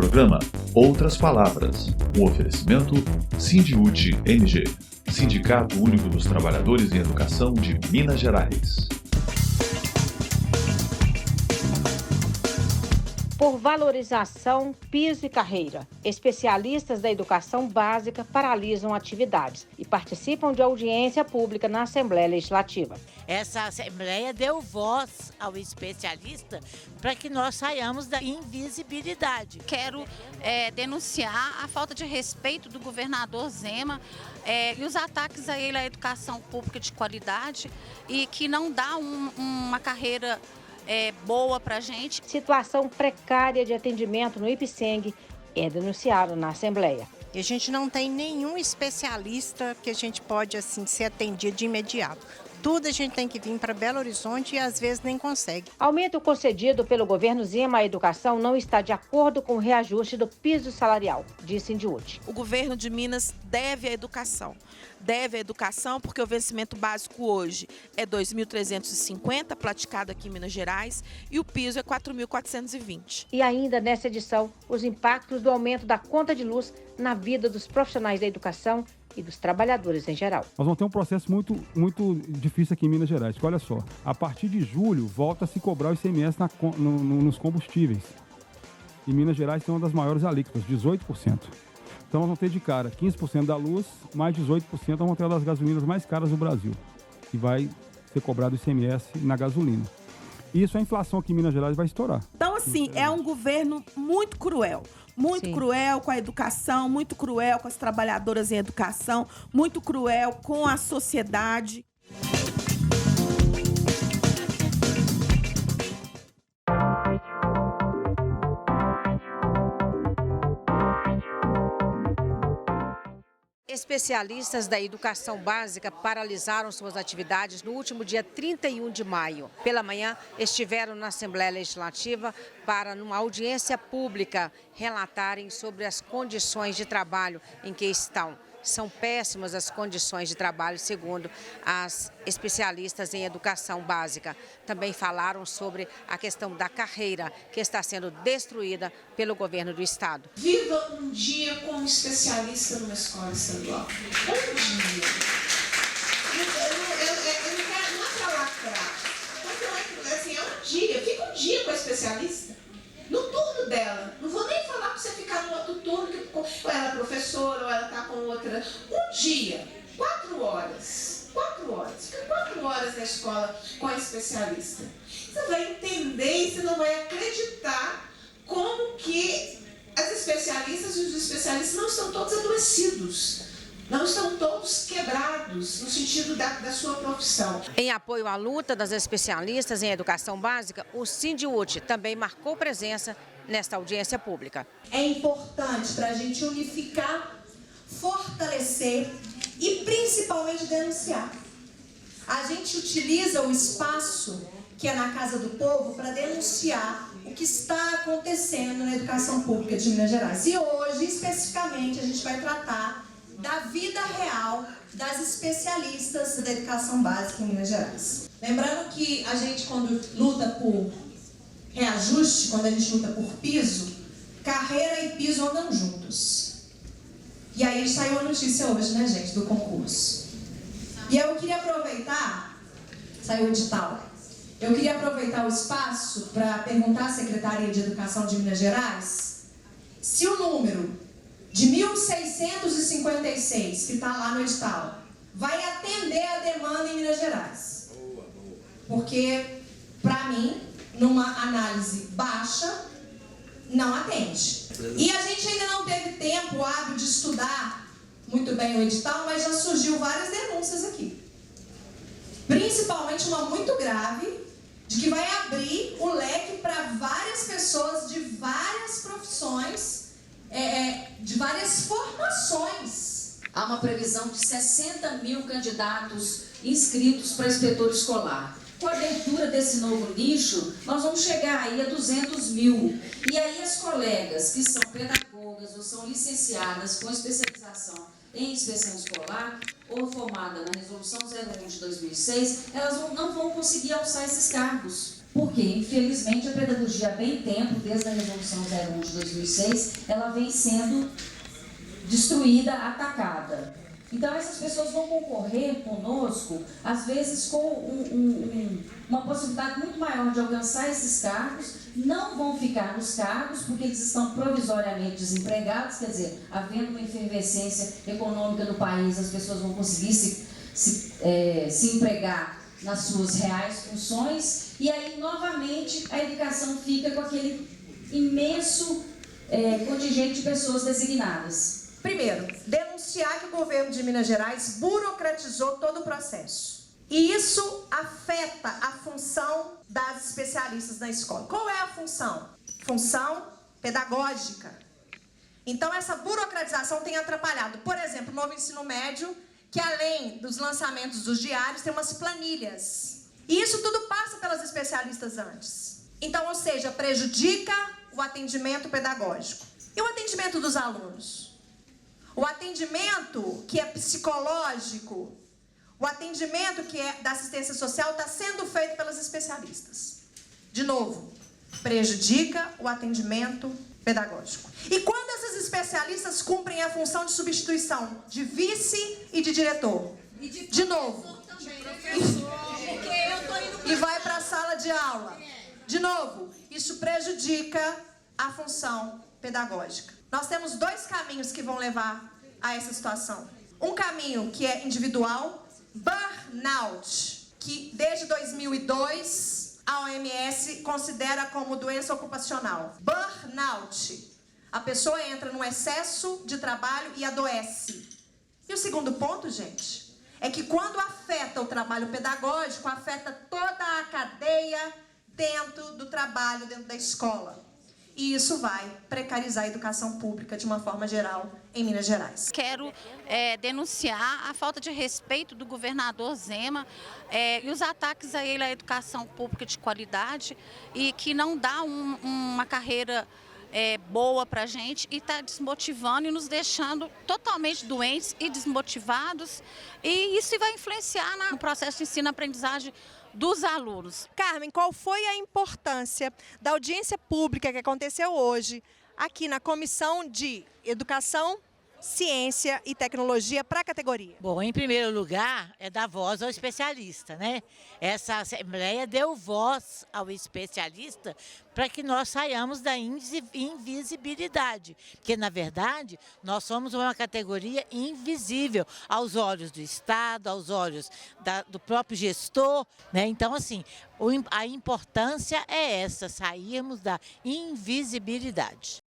programa Outras Palavras, um oferecimento Sindiúti MG, Sindicato Único dos Trabalhadores em Educação de Minas Gerais. Por valorização, piso e carreira, especialistas da educação básica paralisam atividades e participam de audiência pública na Assembleia Legislativa. Essa Assembleia deu voz ao especialista para que nós saiamos da invisibilidade. Quero denunciar a falta de respeito do governador Zema e os ataques a ele à educação pública de qualidade e que não dá uma carreira boa para a gente. Situação precária de atendimento no IPSENG é denunciado na Assembleia. E a gente não tem nenhum especialista que a gente pode assim ser atendido de imediato. Tudo a gente tem que vir para Belo Horizonte e às vezes nem consegue. Aumento concedido pelo governo Zema à educação não está de acordo com o reajuste do piso salarial, disse Sindiúti. O governo de Minas deve à educação. Deve à educação porque o vencimento básico hoje é 2.350, praticado aqui em Minas Gerais, e o piso é 4.420. E ainda nessa edição, os impactos do aumento da conta de luz na vida dos profissionais da educação e dos trabalhadores em geral. Nós vamos ter um processo muito difícil aqui em Minas Gerais. Olha só, a partir de julho volta a se cobrar o ICMS nos combustíveis. Em Minas Gerais tem uma das maiores alíquotas, 18%. Então nós vamos ter de cara 15% da luz, mais 18% vamos ter uma das gasolinas mais caras do Brasil, que vai ser cobrado o ICMS na gasolina. Isso a inflação aqui em Minas Gerais vai estourar. Então, assim, é um governo muito cruel. Muito Sim. cruel com a educação, muito cruel com as trabalhadoras em educação, muito cruel com a sociedade. Especialistas da educação básica paralisaram suas atividades no último dia 31 de maio. Pela manhã, estiveram na Assembleia Legislativa para, numa audiência pública, relatarem sobre as condições de trabalho em que estão. São péssimas as condições de trabalho, segundo as especialistas em educação básica. Também falaram sobre a questão da carreira, que está sendo destruída pelo governo do estado. Viva um dia como especialista numa escola estadual. Um dia. Não é para lacrar. Assim, é um dia. Fica um dia com a especialista. No turno dela. Não vou nem falar para você ficar no outro turno, que ou ela é professora, ou ela está com outra. Um dia, 4 horas. 4 horas. Fica 4 horas na escola com a especialista. Você vai entender e você não vai acreditar como que as especialistas e os especialistas não estão todos adoecidos. Não estão todos quebrados no sentido da sua profissão. Em apoio à luta das especialistas em educação básica, o Sindiúti também marcou presença nesta audiência pública. É importante para a gente unificar, fortalecer e principalmente denunciar. A gente utiliza o espaço que é na Casa do Povo para denunciar o que está acontecendo na educação pública de Minas Gerais. E hoje, especificamente, a gente vai tratar da vida real das especialistas da educação básica em Minas Gerais. Lembrando que a gente, quando luta por reajuste, quando a gente luta por piso, carreira e piso andam juntos. E aí saiu a notícia hoje, né, gente, do concurso. E eu queria aproveitar, saiu o edital, eu queria aproveitar o espaço para perguntar à Secretaria de Educação de Minas Gerais se o número de 1.656, que está lá no edital, vai atender a demanda em Minas Gerais. Porque, para mim, numa análise baixa, não atende. E a gente ainda não teve tempo hábil de estudar muito bem o edital, mas já surgiu várias denúncias aqui. Principalmente uma muito grave, de que vai abrir o leque para várias pessoas de várias profissões, de várias formações. Há uma previsão de 60 mil candidatos inscritos para inspetor escolar. Com a abertura desse novo nicho, nós vamos chegar aí a 200 mil. E aí as colegas que são pedagogas ou são licenciadas com especialização em inspeção escolar ou formada na Resolução 01 de 2006, elas não vão conseguir alçar esses cargos. Porque, infelizmente, a pedagogia há bem tempo, desde a Resolução 01 de 2006, ela vem sendo destruída, atacada. Então, essas pessoas vão concorrer conosco, às vezes com uma possibilidade muito maior de alcançar esses cargos, não vão ficar nos cargos, porque eles estão provisoriamente desempregados, quer dizer, havendo uma efervescência econômica no país, as pessoas vão conseguir se empregar nas suas reais funções, e aí, novamente, a educação fica com aquele imenso contingente de pessoas designadas. Primeiro, denunciar que o governo de Minas Gerais burocratizou todo o processo. E isso afeta a função das especialistas na escola. Qual é a função? Função pedagógica. Então, essa burocratização tem atrapalhado, por exemplo, o novo ensino médio, que além dos lançamentos dos diários, tem umas planilhas. E isso tudo passa pelas especialistas antes. Então, ou seja, prejudica o atendimento pedagógico. E o atendimento dos alunos? O atendimento que é psicológico, o atendimento que é da assistência social está sendo feito pelas especialistas. De novo, prejudica o atendimento pedagógico. E quando essas especialistas cumprem a função de substituição de vice e de diretor? De novo. E vai para a sala de aula. De novo, isso prejudica a função pedagógica. Nós temos dois caminhos que vão levar a essa situação. Um caminho que é individual, burnout, que desde 2002 a OMS considera como doença ocupacional. Burnout. A pessoa entra num excesso de trabalho e adoece. E o segundo ponto, gente, é que quando afeta o trabalho pedagógico, afeta toda a cadeia dentro do trabalho, dentro da escola. E isso vai precarizar a educação pública de uma forma geral em Minas Gerais. Quero denunciar a falta de respeito do governador Zema e os ataques a ele à educação pública de qualidade e que não dá uma carreira boa para a gente e está desmotivando e nos deixando totalmente doentes e desmotivados. E isso vai influenciar no processo de ensino-aprendizagem dos alunos. Carmen, qual foi a importância da audiência pública que aconteceu hoje aqui na Comissão de Educação, Ciência e Tecnologia para a categoria? Bom, em primeiro lugar, é dar voz ao especialista, né? Essa Assembleia deu voz ao especialista para que nós saiamos da invisibilidade. Porque, na verdade, nós somos uma categoria invisível aos olhos do Estado, aos olhos do próprio gestor, né? Então, assim, a importância é essa, sairmos da invisibilidade.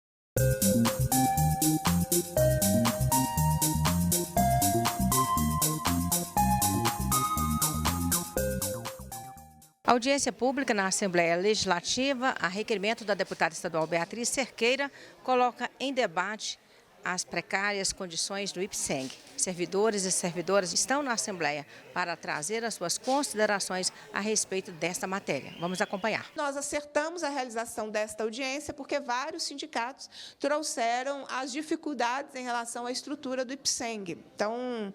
Audiência pública na Assembleia Legislativa, a requerimento da deputada estadual Beatriz Cerqueira, coloca em debate as precárias condições do IPSENG. Servidores e servidoras estão na Assembleia para trazer as suas considerações a respeito desta matéria. Vamos acompanhar. Nós acertamos a realização desta audiência porque vários sindicatos trouxeram as dificuldades em relação à estrutura do IPSENG. Então,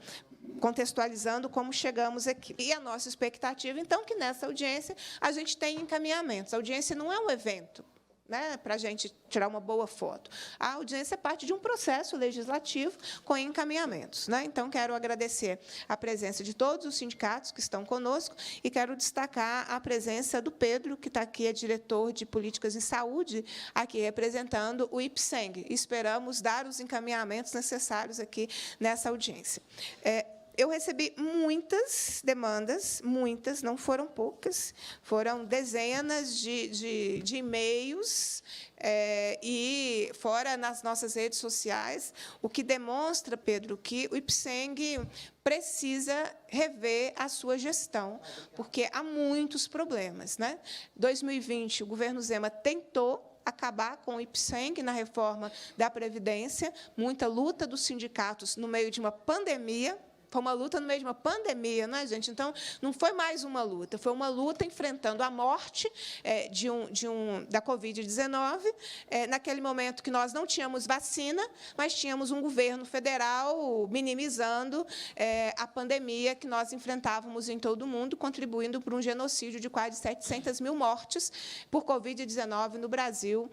contextualizando como chegamos aqui. E a nossa expectativa, então, que nessa audiência a gente tenha encaminhamentos. A audiência não é um evento, né, para a gente tirar uma boa foto. A audiência é parte de um processo legislativo com encaminhamentos, né? Então, quero agradecer a presença de todos os sindicatos que estão conosco e quero destacar a presença do Pedro, que está aqui, é diretor de Políticas em Saúde, aqui representando o IPSENG. Esperamos dar os encaminhamentos necessários aqui nessa audiência. Eu recebi muitas demandas, muitas, não foram poucas, foram dezenas de e-mails e fora nas nossas redes sociais, o que demonstra, Pedro, que o IPSENG precisa rever a sua gestão, porque há muitos problemas, né? 2020, o governo Zema tentou acabar com o IPSENG na reforma da Previdência, muita luta dos sindicatos no meio de uma pandemia, Foi uma luta no meio de uma pandemia, não é, gente? Então, não foi mais uma luta, foi uma luta enfrentando a morte da Covid-19, naquele momento que nós não tínhamos vacina, mas tínhamos um governo federal minimizando a pandemia que nós enfrentávamos em todo o mundo, contribuindo para um genocídio de quase 700 mil mortes por Covid-19 no Brasil,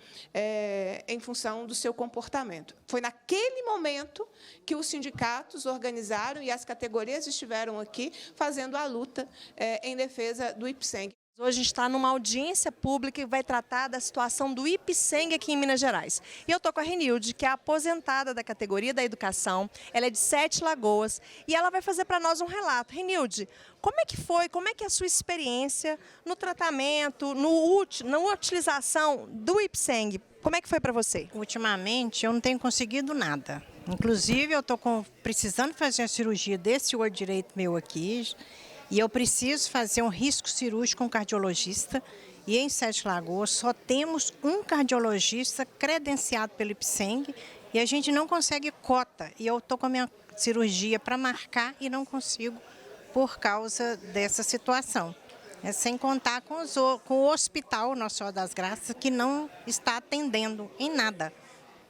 em função do seu comportamento. Foi naquele momento que os sindicatos organizaram e as categorias estiveram aqui fazendo a luta em defesa do IPSENG. Hoje a gente está numa audiência pública que vai tratar da situação do IPSENG aqui em Minas Gerais. E eu estou com a Renilde, que é aposentada da categoria da educação, ela é de 7 Lagoas, e ela vai fazer para nós um relato. Renilde, como é que foi, como é que é a sua experiência no tratamento, na utilização do IPSENG? Como é que foi para você? Ultimamente eu não tenho conseguido nada. Inclusive eu estou precisando fazer uma cirurgia desse olho direito meu aqui, e eu preciso fazer um risco cirúrgico com um cardiologista. E em 7 Lagoas só temos um cardiologista credenciado pelo IPSENG e a gente não consegue cota. E eu estou com a minha cirurgia para marcar e não consigo por causa dessa situação. Sem contar com o hospital Nossa Senhora das Graças, que não está atendendo em nada.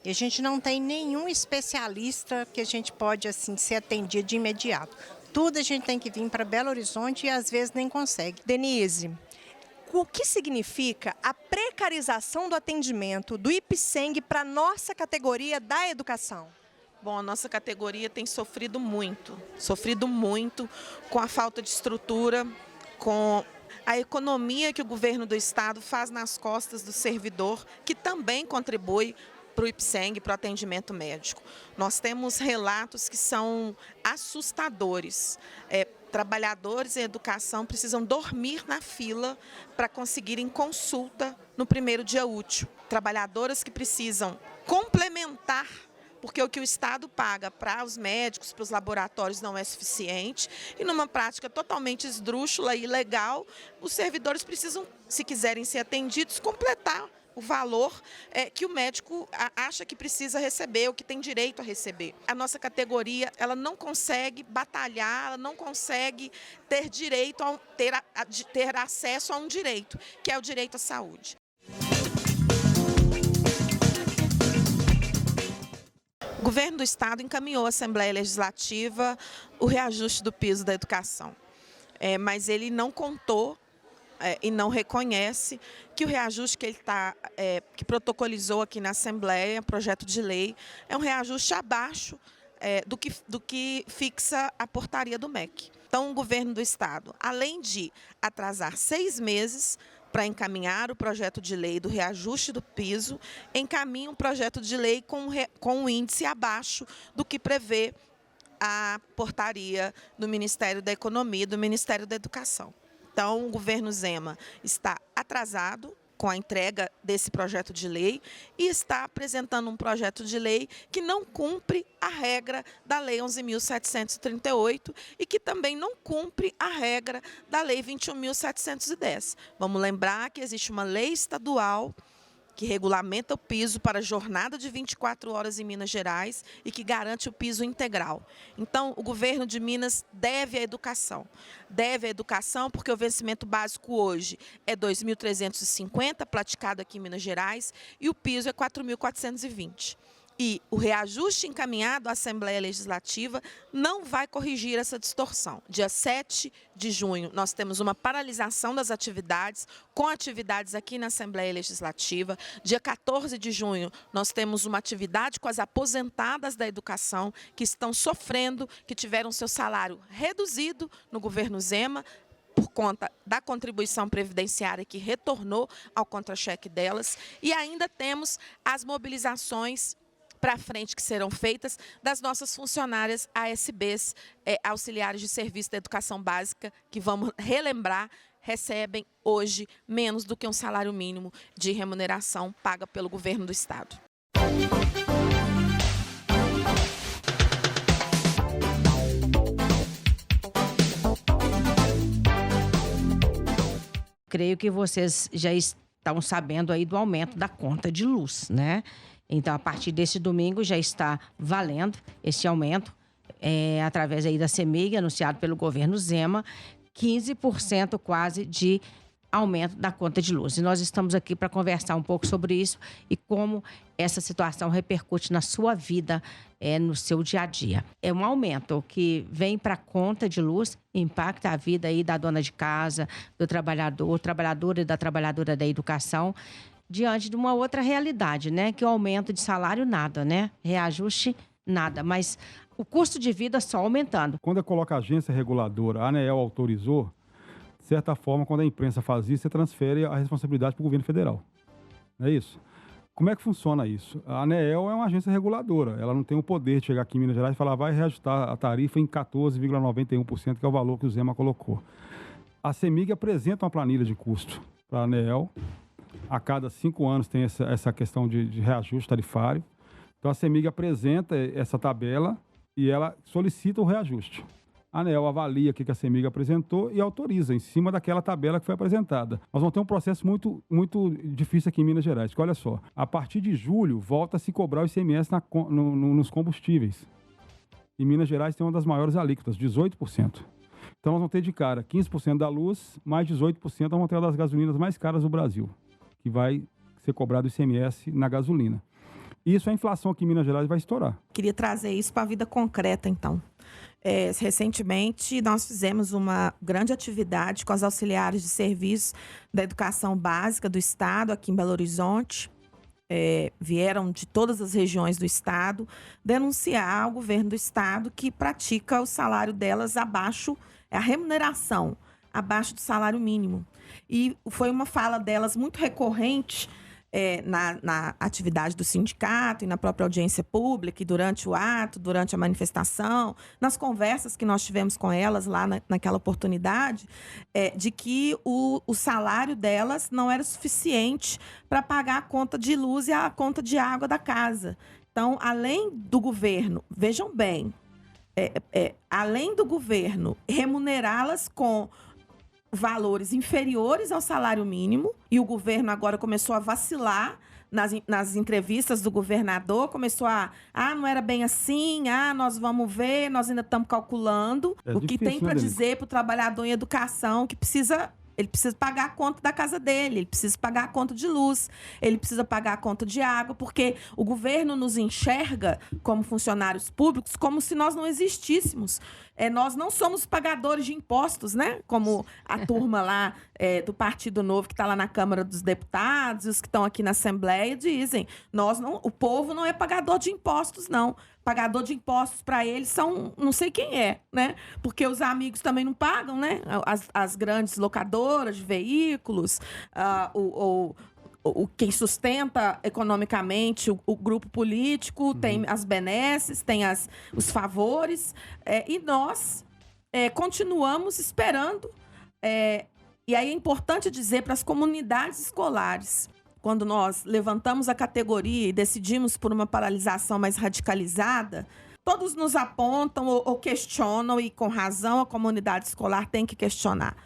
E a gente não tem nenhum especialista que a gente pode assim, ser atendido de imediato. Tudo a gente tem que vir para Belo Horizonte e às vezes nem consegue. Denise, o que significa a precarização do atendimento do IPSENG para a nossa categoria da educação? Bom, a nossa categoria tem sofrido muito com a falta de estrutura, com a economia que o governo do estado faz nas costas do servidor, que também contribui para o IPSENG, para o atendimento médico. Nós temos relatos que são assustadores. Trabalhadores em educação precisam dormir na fila para conseguirem consulta no primeiro dia útil. Trabalhadoras que precisam complementar, porque o que o Estado paga para os médicos, para os laboratórios não é suficiente, e numa prática totalmente esdrúxula e ilegal, os servidores precisam, se quiserem ser atendidos, completar o valor que o médico acha que precisa receber, ou que tem direito a receber. A nossa categoria, ela não consegue batalhar, ela não consegue ter direito ter acesso a um direito, que é o direito à saúde. O governo do estado encaminhou à Assembleia Legislativa o reajuste do piso da educação, mas ele não contou e não reconhece que o reajuste que ele que protocolizou aqui na Assembleia, projeto de lei, é um reajuste abaixo do que fixa a portaria do MEC. Então, o governo do estado, além de atrasar 6 meses para encaminhar o projeto de lei do reajuste do piso, encaminha um projeto de lei com um índice abaixo do que prevê a portaria do Ministério da Economia e do Ministério da Educação. Então, o governo Zema está atrasado com a entrega desse projeto de lei e está apresentando um projeto de lei que não cumpre a regra da Lei 11.738 e que também não cumpre a regra da Lei 21.710. Vamos lembrar que existe uma lei estadual que regulamenta o piso para jornada de 24 horas em Minas Gerais e que garante o piso integral. Então, o governo de Minas deve à educação. Deve à educação porque o vencimento básico hoje é 2.350, praticado aqui em Minas Gerais, e o piso é 4.420. E o reajuste encaminhado à Assembleia Legislativa não vai corrigir essa distorção. Dia 7 de junho, nós temos uma paralisação das atividades, com atividades aqui na Assembleia Legislativa. Dia 14 de junho, nós temos uma atividade com as aposentadas da educação, que estão sofrendo, que tiveram seu salário reduzido no governo Zema, por conta da contribuição previdenciária que retornou ao contra-cheque delas. E ainda temos as mobilizações para frente que serão feitas das nossas funcionárias ASBs, auxiliares de serviço da educação básica, que, vamos relembrar, recebem hoje menos do que um salário mínimo de remuneração paga pelo governo do estado. Creio que vocês já estão sabendo aí do aumento da conta de luz, né? Então, a partir desse domingo já está valendo esse aumento através aí da CEMIG, anunciado pelo governo Zema, 15% quase de aumento da conta de luz. E nós estamos aqui para conversar um pouco sobre isso e como essa situação repercute na sua vida, no seu dia a dia. É um aumento que vem para a conta de luz, impacta a vida aí da dona de casa, do trabalhador e da trabalhadora da educação, diante de uma outra realidade, né? Que o aumento de salário, nada, né? Reajuste, nada. Mas o custo de vida só aumentando. Quando coloca a agência reguladora, a ANEEL autorizou, de certa forma, quando a imprensa faz isso, você transfere a responsabilidade para o governo federal. Não é isso? Como é que funciona isso? A ANEEL é uma agência reguladora. Ela não tem o poder de chegar aqui em Minas Gerais e falar vai reajustar a tarifa em 14,91%, que é o valor que o Zema colocou. A CEMIG apresenta uma planilha de custo para a ANEEL. A cada 5 anos tem essa questão de reajuste tarifário. Então, a CEMIG apresenta essa tabela e ela solicita o reajuste. A ANEEL avalia o que a CEMIG apresentou e autoriza em cima daquela tabela que foi apresentada. Nós vamos ter um processo muito, muito difícil aqui em Minas Gerais, porque olha só, a partir de julho volta a se cobrar o ICMS nos combustíveis. Em Minas Gerais tem uma das maiores alíquotas, 18%. Então nós vamos ter de cara 15% da luz, mais 18% vamos ter uma das gasolinas mais caras do Brasil, que vai ser cobrado o ICMS na gasolina. Isso a inflação aqui em Minas Gerais vai estourar. Queria trazer isso para a vida concreta, então. Recentemente, nós fizemos uma grande atividade com as auxiliares de serviços da educação básica do Estado, aqui em Belo Horizonte. Vieram de todas as regiões do Estado denunciar ao governo do Estado que pratica o salário delas abaixo, a remuneração abaixo do salário mínimo. E foi uma fala delas muito recorrente na atividade do sindicato e na própria audiência pública e durante o ato, durante a manifestação, nas conversas que nós tivemos com elas lá naquela oportunidade, de que o salário delas não era suficiente para pagar a conta de luz e a conta de água da casa. Então, além do governo, vejam bem, além do governo remunerá-las com valores inferiores ao salário mínimo, e o governo agora começou a vacilar nas entrevistas do governador, começou não era bem assim, nós vamos ver, nós ainda estamos calculando. O que tem para dizer para o trabalhador em educação que ele precisa pagar a conta da casa dele, ele precisa pagar a conta de luz, ele precisa pagar a conta de água, porque o governo nos enxerga como funcionários públicos como se nós não existíssemos. Nós não somos pagadores de impostos, né? Como a turma lá do Partido Novo, que está lá na Câmara dos Deputados, e os que estão aqui na Assembleia, dizem, o povo não é pagador de impostos, não. Pagador de impostos para eles são não sei quem né? Porque os amigos também não pagam, né? As grandes locadoras de veículos, quem sustenta economicamente o grupo político, tem as benesses, tem os favores, e nós continuamos esperando. E aí é importante dizer para as comunidades escolares, quando nós levantamos a categoria e decidimos por uma paralisação mais radicalizada, todos nos apontam ou questionam, e com razão a comunidade escolar tem que questionar.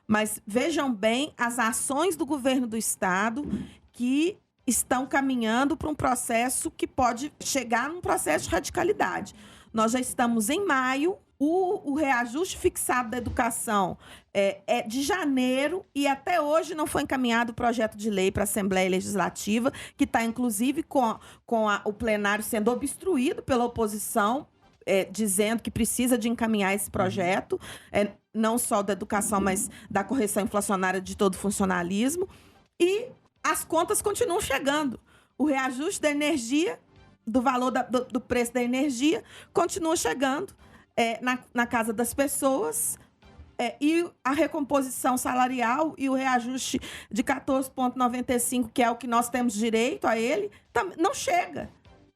Mas vejam bem as ações do governo do Estado que estão caminhando para um processo que pode chegar num processo de radicalidade. Nós já estamos em maio, o reajuste fixado da educação é de janeiro e até hoje não foi encaminhado o projeto de lei para a Assembleia Legislativa, que está, inclusive, com o plenário sendo obstruído pela oposição, dizendo que precisa de encaminhar esse projeto, não só da educação, mas da correção inflacionária de todo o funcionalismo. E as contas continuam chegando. O reajuste da energia, do valor do preço da energia, continua chegando na casa das pessoas, e a recomposição salarial e o reajuste de 14,95, que é o que nós temos direito a ele, não chega.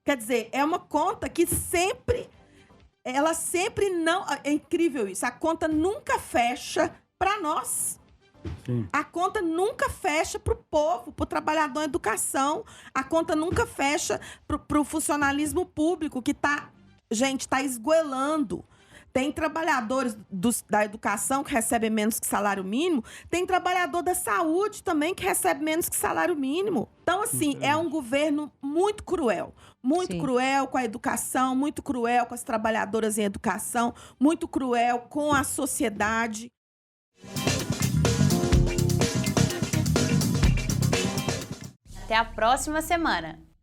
Quer dizer, é uma conta que ela sempre não... É incrível isso, a conta nunca fecha para nós. Sim. A conta nunca fecha para o povo, para o trabalhador em educação. A conta nunca fecha para o funcionalismo público, que está esgoelando. Tem trabalhadores da educação que recebem menos que salário mínimo, tem trabalhador da saúde também que recebe menos que salário mínimo. Então, assim, é um governo muito cruel. Muito cruel com a educação, muito cruel com as trabalhadoras em educação, muito cruel com a sociedade. Até a próxima semana!